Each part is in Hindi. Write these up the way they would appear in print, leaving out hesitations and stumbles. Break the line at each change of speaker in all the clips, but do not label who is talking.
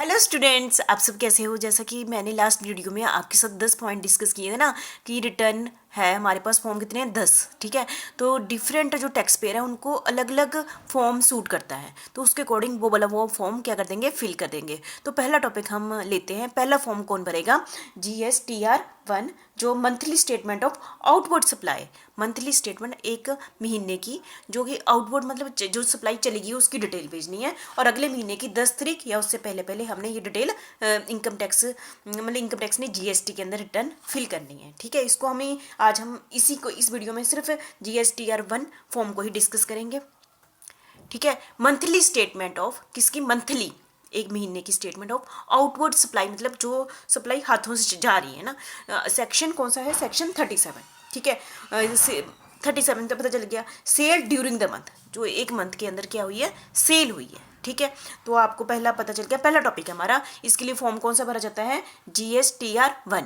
हेलो स्टूडेंट्स, आप सब कैसे हो। जैसा कि मैंने लास्ट वीडियो में आपके साथ 10 पॉइंट डिस्कस किए थे ना कि रिटर्न है हमारे पास फॉर्म कितने हैं 10। ठीक है, तो डिफरेंट जो टैक्स पेयर है उनको अलग अलग फॉर्म सूट करता है, तो उसके अकॉर्डिंग वो फॉर्म क्या कर देंगे, फिल कर देंगे। तो पहला टॉपिक हम लेते हैं। पहला फॉर्म कौन भरेगा? GSTR 1, जो monthly statement of outward supply. Monthly statement एक महीने की, जो कि आउटवर्ड मतलब जो सप्लाई चलेगी उसकी डिटेल भेजनी है, और अगले महीने की 10 तारीख या उससे पहले पहले हमने ये डिटेल इनकम टैक्स ने GST के अंदर रिटर्न फिल करनी है। ठीक है, इसको हमें आज हम इस वीडियो में सिर्फ GSTR 1 फॉर्म को ही डिस्कस करेंगे। ठीक है, मंथली स्टेटमेंट ऑफ किसकी? मंथली, एक महीने की स्टेटमेंट ऑफ आउटवर्ड सप्लाई, मतलब जो सप्लाई हाथों से जा रही है ना। सेक्शन कौन सा है? सेक्शन 37। ठीक है, 37 तो पता चल गया। सेल ड्यूरिंग द मंथ, जो एक मंथ के अंदर क्या हुई है, सेल हुई है। ठीक है, तो आपको पहला पता चल गया। पहला टॉपिक है हमारा, इसके लिए फॉर्म कौन सा भरा जाता है? GSTR 1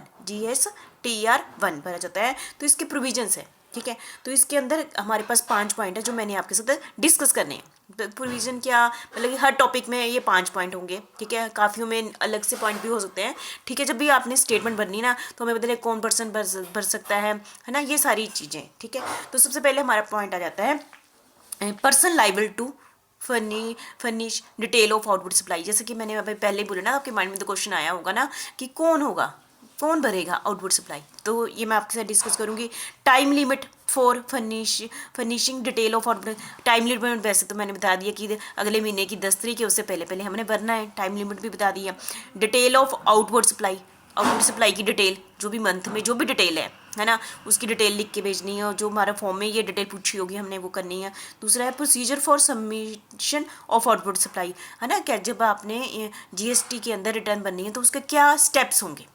भरा जाता है। तो इसके प्रोविजंस है। ठीक है, तो इसके अंदर हमारे पास 5 पॉइंट है जो मैंने आपके साथ डिस्कस करने हैं। प्रोविजन क्या, मतलब कि हर टॉपिक में ये 5 पॉइंट होंगे। ठीक है, काफ़ियों में अलग से पॉइंट भी हो सकते हैं। ठीक है, जब भी आपने स्टेटमेंट भरनी ना, तो हमें बताइए कौन पर्सन भर सकता है ना, ये सारी चीज़ें। ठीक है, तो सबसे पहले हमारा पॉइंट आ जाता है person liable to furnish detail of output supply. जैसे कि मैंने अभी पहले बोला ना, आपके माइंड में तो क्वेश्चन आया होगा ना कि कौन होगा, कौन भरेगा आउटपुट सप्लाई। तो ये मैं आपके साथ डिस्कस करूंगी। Time limit for furnishing detail of output. Time limit वैसे तो मैंने बता दिया कि अगले महीने की 10 तारीख है, उससे पहले पहले हमने भरना है। टाइम लिमिट भी बता दिया। Detail of outward supply, outward supply की डिटेल, जो भी मंथ में जो भी डिटेल है ना, उसकी डिटेल लिख के भेजनी है, और जो हमारा फॉर्म में ये डिटेल पूछी होगी हमने वो करनी है। दूसरा है procedure for submission of output supply, है ना। क्या जब आपने GST के अंदर रिटर्न बननी है तो उसके क्या स्टेप्स होंगे,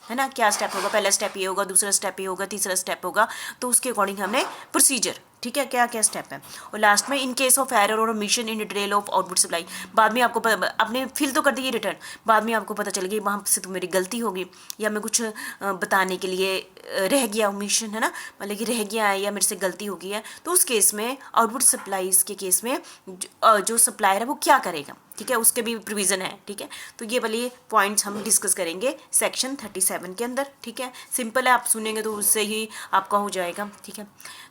है ना, क्या स्टेप होगा। पहला स्टेप ये होगा, दूसरा स्टेप ये होगा, तीसरा स्टेप होगा। तो उसके अकॉर्डिंग हमने प्रोसीजर, ठीक है, क्या क्या स्टेप है। और लास्ट में इन केस ऑफ एरर और omission in detail of output supply, बाद में आपको आपने फिल तो कर दी रिटर्न, बाद में आपको पता चल गई वहाँ से तो मेरी गलती होगी, या मैं कुछ बताने के लिए रह गया, ओमिशन, है ना, मतलब कि रह गया है या मेरे से गलती हो गई है। तो उस केस में आउटपुट सप्लाईज के केस में जो सप्लायर है वो क्या करेगा। ठीक है, उसके भी प्रोविज़न है। ठीक है, तो ये वाली पॉइंट्स हम डिस्कस करेंगे सेक्शन 37 के अंदर। ठीक है, सिंपल है, आप सुनेंगे तो उससे ही आपका हो जाएगा। ठीक है,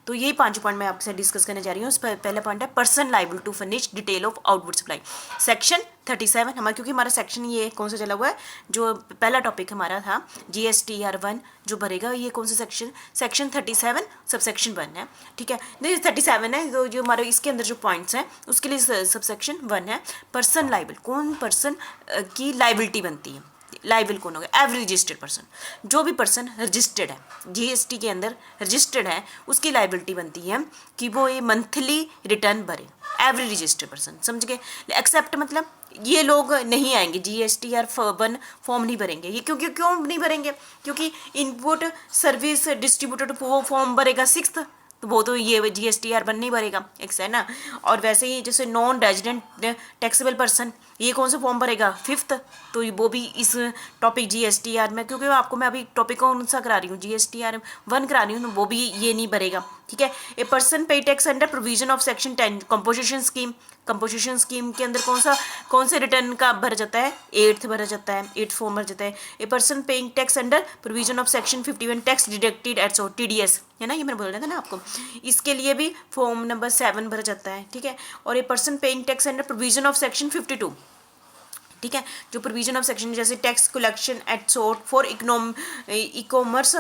तो यही 5 पॉइंट मैं आपसे डिस्कस करने जा रही हूँ। पहला पॉइंट है person liable to furnish detail of output supply. Section 37 हमारा, क्योंकि हमारा सेक्शन ये कौन सा चला हुआ है, जो पहला टॉपिक हमारा था GSTR 1 जो भरेगा, ये कौन सा सेक्शन 37 सब सेक्शन 1 है। ठीक है, नहीं 37 है, तो जो हमारे इसके अंदर जो पॉइंट्स हैं उसके लिए सब सेक्शन 1 है। पर्सन लाइबल, कौन पर्सन की लाइबिलिटी बनती है, लाइबल कौन होगा? एवरी रजिस्टर्ड पर्सन, जो भी पर्सन रजिस्टर्ड है GST के अंदर रजिस्टर्ड है, उसकी लाइबिलिटी बनती है कि वो ये मंथली रिटर्न भरे। एवरी रजिस्टर्ड पर्सन, समझ गए। एक्सेप्ट मतलब ये लोग नहीं आएंगे, GSTR 1 फॉर्म नहीं भरेंगे। ये क्यों नहीं भरेंगे? क्योंकि इनपुट सर्विस डिस्ट्रीब्यूटेड वो फॉर्म भरेगा 6th, तो वो तो ये GSTR 1 नहीं भरेगा, एक है ना। और वैसे ही जैसे नॉन रेजिडेंट टैक्सेबल पर्सन, ये कौन सा फॉर्म भरेगा? 5th, तो वो भी इस टॉपिक GSTR में, क्योंकि आपको मैं अभी टॉपिक कौन सा करा रही हूँ, GSTR 1 करा रही हूँ, तो वो भी ये नहीं भरेगा। ठीक है, ए पर्सन पे tax under provision of section 10 composition scheme. Composition scheme के अंदर कौन से रिटर्न का भरा जाता है? 8th भरा जाता है, 8th फॉर्म भरा जाता है। ए person paying tax under provision of section 51 tax deducted at TDS, है ना, ये मैंने बोल रहा था ना आपको, इसके लिए भी फॉर्म नंबर 7 भरा जाता है। ठीक है, और a person paying tax under provision of section 52, ठीक है, जो प्रोविजन ऑफ सेक्शन जैसे tax collection at source for e-commerce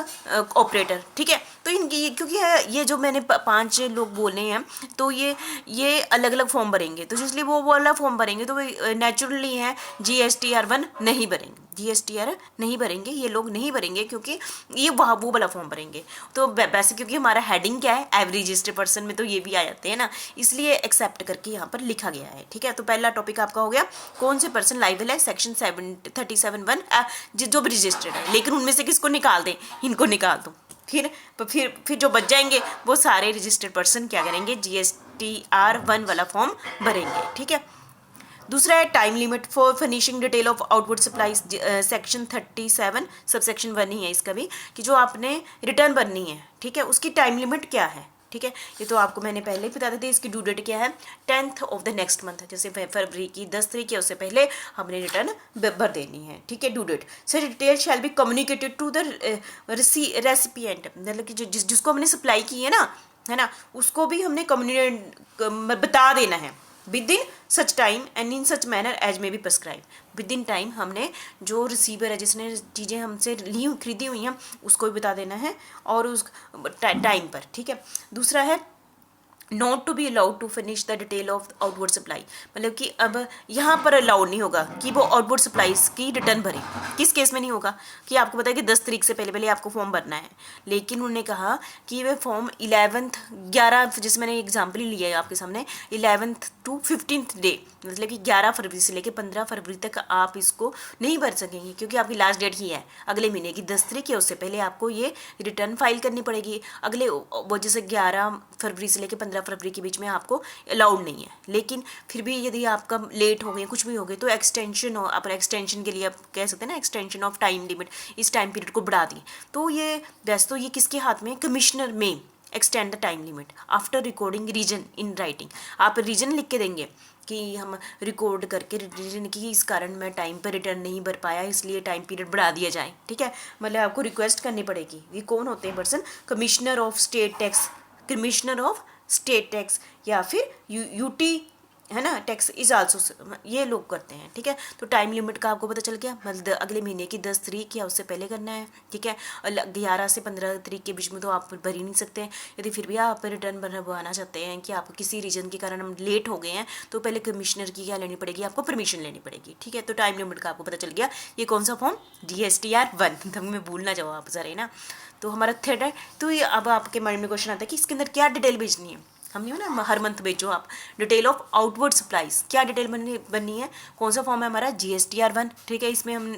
operator. ठीक है, तो इनकी क्योंकि ये जो मैंने 5 लोग बोले हैं, तो ये अलग अलग फॉर्म भरेंगे, तो इसलिए वो वाला फॉर्म भरेंगे, तो नेचुरली है GSTR 1 नहीं भरेंगे, GSTR नहीं भरेंगे, ये लोग नहीं भरेंगे, क्योंकि ये वो वाला फॉर्म भरेंगे। तो वैसे क्योंकि हमारा हेडिंग क्या है, एवरी रजिस्टर्ड पर्सन में, तो ये भी आ जाते हैं ना, इसलिए एक्सेप्ट करके यहाँ पर लिखा गया है। ठीक है, तो पहला टॉपिक आपका हो गया, कौन से पर्सन लाइबल है सेक्शन 37(1) जो भी रजिस्टर्ड है, लेकिन उनमें से किसको निकाल दें, इनको निकाल दो, फिर जो बच जाएंगे वो सारे रजिस्टर्ड पर्सन क्या करेंगे, GSTR 1 वाला फॉर्म भरेंगे। ठीक है, दूसरा है time limit for furnishing detail of output supplies. Section 37 sub section 1 ही है इसका भी, कि जो आपने रिटर्न भरनी है, ठीक है, उसकी टाइम लिमिट क्या है। ठीक है। ये तो आपको मैंने पहले ही बता दी थी। इसकी ड्यू डेट क्या है, 10th of the next month, जैसे फरवरी की 10 तारीख है उससे पहले हमने रिटर्न भर देनी है, ठीक है। ड्यू डेट से detail shall be communicated to the recipient, मतलब कि जिसको हमने सप्लाई की है ना, उसको भी हमने बता देना है within such time and in such manner as may be prescribed. Within time हमने जो रिसीवर है जिसने चीज़ें हमसे खरीदी हुई हैं उसको भी बता देना है और उस टाइम पर, ठीक है। दूसरा है not to be allowed to finish the detail of outward supply, मतलब कि अब यहाँ पर अलाउड नहीं होगा कि वो आउटवर्ड सप्लाईज की रिटर्न भरे। किस केस में नहीं होगा कि आपको पता है कि 10 तारीख से पहले आपको फॉर्म भरना है, लेकिन उन्होंने कहा कि वे फॉर्म 11 जैसे मैंने एग्जाम्पल ही लिया है आपके सामने, 11th to 15th डे, मतलब कि 11 फरवरी से लेकर 15 फरवरी तक आप इसको नहीं भर सकेंगे क्योंकि आपकी लास्ट डेट ही है अगले महीने की 10 तारीख है, उससे पहले आपको ये रिटर्न फाइल करनी पड़ेगी। अगले वो जैसे 11 फरवरी से लेकर 15 फरवरी के बीच में आपको अलाउड नहीं है, लेकिन फिर भी यदि आपका लेट हो गए कुछ भी हो गए तो एक्सटेंशन हो, अपने एक्सटेंशन के लिए आप कह सकते हैं ना, एक्सटेंशन ऑफ टाइम लिमिट, इस टाइम पीरियड को बढ़ा दिए। तो ये वैसे तो ये किसके हाथ में, कमिश्नर में extend the time limit after recording reason in writing. आप रीजन लिख के देंगे कि हम रिकॉर्ड करके रीजन की इस कारण मैं टाइम पर रिटर्न नहीं भर पाया इसलिए टाइम पीरियड बढ़ा दिया जाए, ठीक है। मतलब आपको रिक्वेस्ट करनी पड़ेगी। ये कौन होते हैं person, commissioner of state tax, commissioner of state tax या फिर यूटी है ना, टैक्स इज आल्सो, ये लोग करते हैं, ठीक है। तो टाइम लिमिट का आपको पता चल गया, मतलब अगले महीने की 10 तारीख या उससे पहले करना है, ठीक है। 11 से 15 तारीख के बीच में तो आप भर ही नहीं सकते। यदि फिर भी आप रिटर्न बनवाना चाहते हैं कि आप किसी रीजन के कारण हम लेट हो गए हैं तो पहले कमिश्नर की क्या लेनी पड़ेगी, आपको परमिशन लेनी पड़ेगी, ठीक है। तो टाइम लिमिट का आपको पता चल गया। ये कौन सा फॉर्म, GSTR 1, तब मैं भूल ना जाओ आप सारे ना। तो हमारा थर्ड है, तो ये अब आपके माइंड में क्वेश्चन आता है कि इसके अंदर क्या डिटेल भेजनी है। हम नहीं ना हर मंथ भेजो आप डिटेल ऑफ आउटवर्ड सप्लाईज, क्या डिटेल बननी है, कौन सा फॉर्म है हमारा, GSTR 1, ठीक है। इसमें हम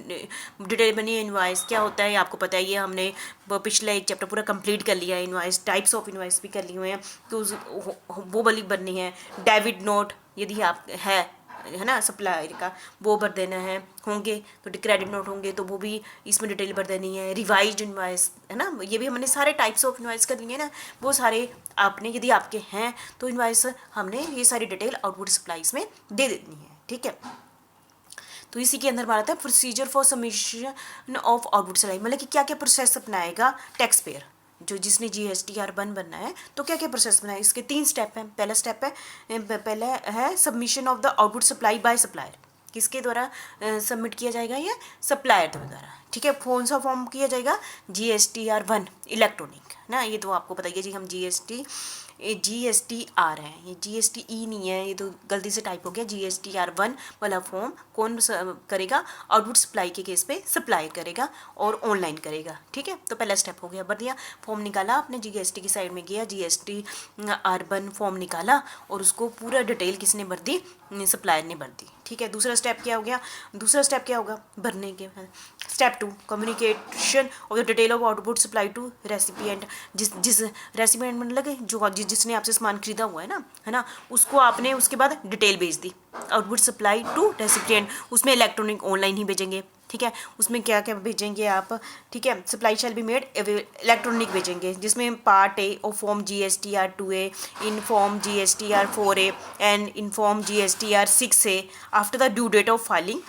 डिटेल बनी है, इनवॉइस क्या होता है आपको पता है, ये हमने पिछला एक चैप्टर पूरा कंप्लीट कर लिया है। इनवॉइस, टाइप्स ऑफ इनवॉइस भी कर लिए हुए हैं, तो वो वाली बननी है। डेबिट नोट यदि आप है ना सप्लायर का, वो भर देना है। होंगे तो क्रेडिट नोट होंगे तो वो भी इसमें डिटेल भर देनी है। रिवाइज्ड इनवॉइस है ना, ये भी हमने सारे टाइप्स ऑफ इनवॉइस कर लिए ना, वो सारे आपने यदि आपके हैं तो इनवॉइस हमने ये सारी डिटेल आउटपुट सप्लाईज में दे देनी है, ठीक है। तो इसी के अंदर हमारा था procedure for submission of output supply, मतलब कि क्या क्या प्रोसेस अपनाएगा टैक्स पेयर जो जिसने GSTR 1 बनना है, तो क्या क्या प्रोसेस बनाए। इसके 3 स्टेप हैं। पहला स्टेप है submission of the output supply by supplier, किसके द्वारा सबमिट किया जाएगा, ये सप्लायर द्वारा, ठीक है। कौन सा फॉर्म किया जाएगा, GSTR 1 इलेक्ट्रॉनिक ना, ये तो आपको बताइए जी। हम GSTR है, ये GSTE नहीं है, ये तो गलती से टाइप हो गया। GSTR 1 वाला फॉर्म कौन करेगा, आउटपुट सप्लाई के केस पे सप्लाई करेगा और ऑनलाइन करेगा, ठीक है। तो पहला स्टेप हो गया, भर दिया फॉर्म, निकाला आपने, GST की साइड में गया, GSTR 1 फॉर्म निकाला और उसको पूरा डिटेल किसने भर दी, सप्लायर ने भर दी, ठीक है। दूसरा स्टेप क्या हो गया, दूसरा स्टेप क्या होगा भरने के बाद, step 2 communication of the detail of output supply to recipient, जिस रेसिपिएंट मतलब जो जिसने आपसे सामान खरीदा हुआ है ना, उसको आपने उसके बाद डिटेल भेज दी आउटपुट सप्लाई टू रेसिपिएंट। उसमें इलेक्ट्रॉनिक ऑनलाइन ही भेजेंगे, ठीक है। उसमें क्या क्या भेजेंगे आप, ठीक है। Supply shall be made electronic भेजेंगे, जिसमें part A of form GSTR 2A, in form GSTR 4A and in form GSTR 6A after the due date of filing,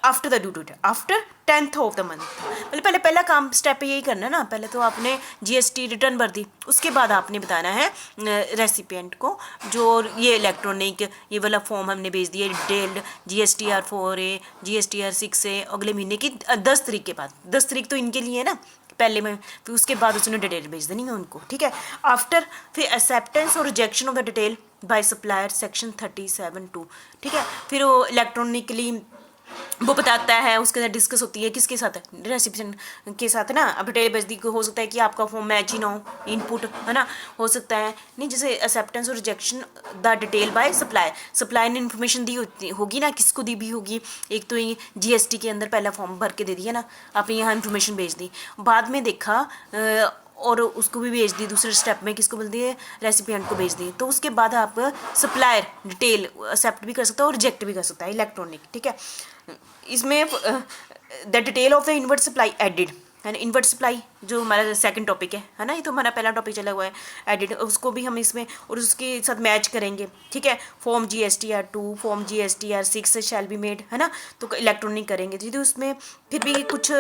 after the due date after 10th of the month. मतलब पहला काम स्टेप यही करना है ना, पहले तो आपने GST रिटर्न भर दी, उसके बाद आपने बताना है रेसिपिएंट को जो ये इलेक्ट्रॉनिक ये वाला फॉर्म हमने भेज दिया detailed GSTR 4A GSTR 6A अगले महीने की 10 तारीख के बाद। 10 तारीख तो इनके लिए है ना पहले में, फिर उसके बाद उसने डिटेल भेज देनी है उनको, ठीक है। आफ्टर फिर एक्सेप्टेंस और rejection of the detail by supplier section 37(2), ठीक है। फिर वो इलेक्ट्रॉनिकली वो बताता है, उसके साथ डिस्कस होती है किसके साथ, रेसिपिएंट के साथ ना। अब डिटेल भेज दी, हो सकता है कि आपका फॉर्म मैच ही ना हो, इनपुट है ना, हो सकता है नहीं, जैसे एक्सेप्टेंस और rejection the detail by supplier, supplier ने इन्फॉर्मेशन दी होगी ना, किसको दी भी होगी। एक तो ये GST के अंदर पहला फॉर्म भर के दे दिया ना, आपने यहाँ इन्फॉर्मेशन भेज दी, बाद में देखा और उसको भी भेज दी दूसरे स्टेप में, किसको बोल दिए, रेसिपिएंट को भेज दी। तो उसके बाद आप सप्लायर डिटेल एक्सेप्ट भी कर सकता है और रिजेक्ट भी कर सकता है इलेक्ट्रॉनिक, ठीक है। इसमें the detail of the inward supply added, है ना। इनवर्ट सप्लाई जो हमारा सेकंड टॉपिक है ना, ये तो हमारा पहला टॉपिक चला हुआ है एडिट, उसको भी हम इसमें और उसके साथ मैच करेंगे, ठीक है। Form GSTR 2 form GSTR 6 shell be made, है ना, तो इलेक्ट्रॉनिक करेंगे। यदि उसमें फिर भी कुछ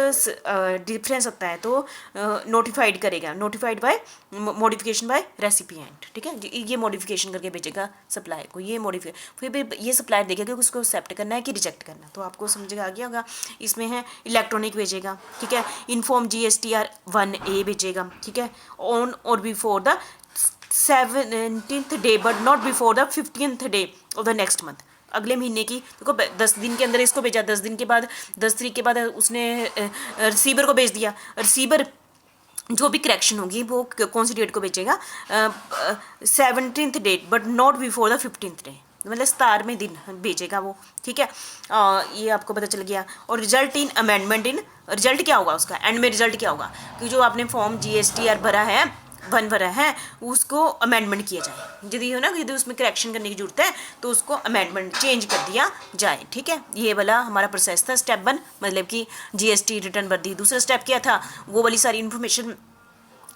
डिफरेंस होता है तो नोटिफाइड करेगा, notified by modification by recipient, ठीक है। ये मॉडिफिकेशन करके भेजेगा सप्लायर को, ये मॉडिफाई फिर भी ये सप्लायर देखेगा कि उसको एक्सेप्ट करना है कि रिजेक्ट करना है। तो आपको समझ आ गया होगा। इसमें है इलेक्ट्रॉनिक भेजेगा, ठीक है। इनफॉर्म GSTR 1A भेजेगा, ठीक है। ऑन और before the 17th day but not before the 15th day of the next month, अगले महीने की, देखो 10 दिन के अंदर इसको भेजा, 10 दिन के बाद 10 तारीख के बाद उसने रिसीवर को भेज दिया। रिसीवर जो भी करेक्शन होगी वो कौन सी डेट को भेजेगा, 17th date but not before the 15th day, मतलब 17वें दिन भेजेगा वो, ठीक है। ये आपको पता चल गया। और result in amendment in, result क्या होगा उसका, एंड में रिजल्ट क्या होगा कि जो आपने फॉर्म GSTR भरा है 1 भरा है उसको अमेंडमेंट किया जाए, यदि हो ना, यदि उसमें करेक्शन करने की जरूरत है तो उसको अमेंडमेंट चेंज कर दिया जाए, ठीक है। ये वाला हमारा प्रोसेस था स्टेप 1, मतलब कि GST रिटर्न भर दी। दूसरा स्टेप क्या था, वो वाली सारी इन्फॉर्मेशन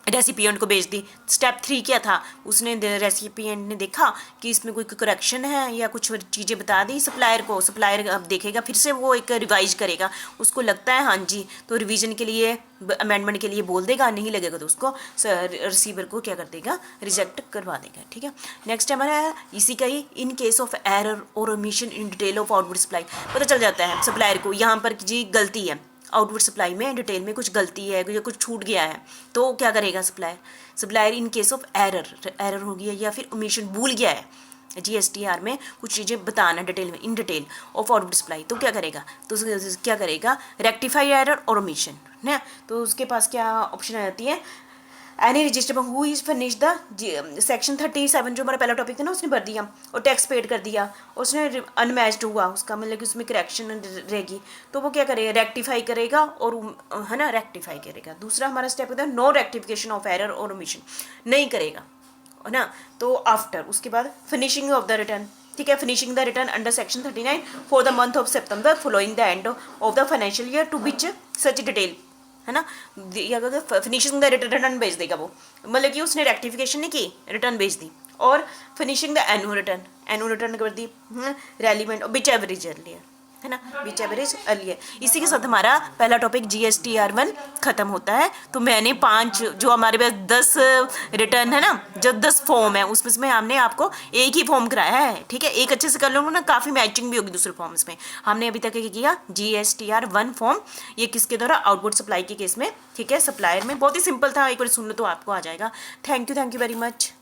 रेसिपिएंट को भेज दी। स्टेप 3 क्या था, उसने रेसिपिएंट ने देखा कि इसमें कोई करेक्शन है या कुछ चीज़ें बता दी सप्लायर को, सप्लायर अब देखेगा, फिर से वो एक रिवाइज करेगा, उसको लगता है हाँ जी तो रिवीजन के लिए अमेंडमेंट के लिए बोल देगा, नहीं लगेगा तो उसको रिसीवर को क्या कर देगा, रिजेक्ट करवा देगा, ठीक है। नेक्स्ट हमारा है इसी का ही, इन केस ऑफ एरर और omission in detail of output supply, पता चल जाता है सप्लायर को यहाँ पर जी गलती है, आउटपुट सप्लाई में डिटेल में कुछ गलती है या कुछ छूट गया है, तो क्या करेगा supplier in case of error हो गया या फिर ओमिशन भूल गया है GSTR में कुछ चीज़ें बताना डिटेल में, in detail of output supply, तो क्या करेगा, तो क्या करेगा, रेक्टिफाई एरर और ओमिशन, है। तो उसके पास क्या ऑप्शन आ जाती है, any register who is furnish the section 37 जो हमारा पहला टॉपिक था ना, उसने भर दिया और टैक्स पेड कर दिया, उसने अनमैच्ड हुआ उसका, मतलब कि उसमें करेक्शन रहेगी, तो वो क्या करेगा, रेक्टिफाई करेगा और, है ना, रेक्टिफाई करेगा। दूसरा हमारा स्टेप होता है नो रेक्टिफिकेशन ऑफ एरर और ओमिशन, नहीं करेगा, है ना। तो आफ्टर उसके बाद फिनिशिंग ऑफ द रिटर्न, ठीक है, finishing the return under section 39 for the month of September following the end of the financial year to which such detail, है ना, फिनिशिंग द रिटर्न भेज देगा वो, मतलब कि उसने रेक्टिफिकेशन नहीं की, रिटर्न भेज दी, और फिनिशिंग द एनुअल रिटर्न कर दी, रेलिवेंट बिच एवरेज अर्लियर, है ना, बिच एवरेज अर्लियर। इसी के साथ हमारा पहला टॉपिक GSTR 1 खत्म होता है। तो मैंने 5 जो हमारे पास 10 रिटर्न है ना, जो 10 फॉर्म है उसमें हमने आपको एक ही फॉर्म कराया है, ठीक है। एक अच्छे से कर लो ना, काफ़ी मैचिंग भी होगी दूसरे फॉर्म्स में। हमने अभी तक क्या किया, GSTR 1 फॉर्म, ये किसके द्वारा, आउटपुट सप्लाई के केस में, ठीक है, सप्लायर में। बहुत ही सिंपल था, एक बार सुन लो तो आपको आ जाएगा। Thank you very much.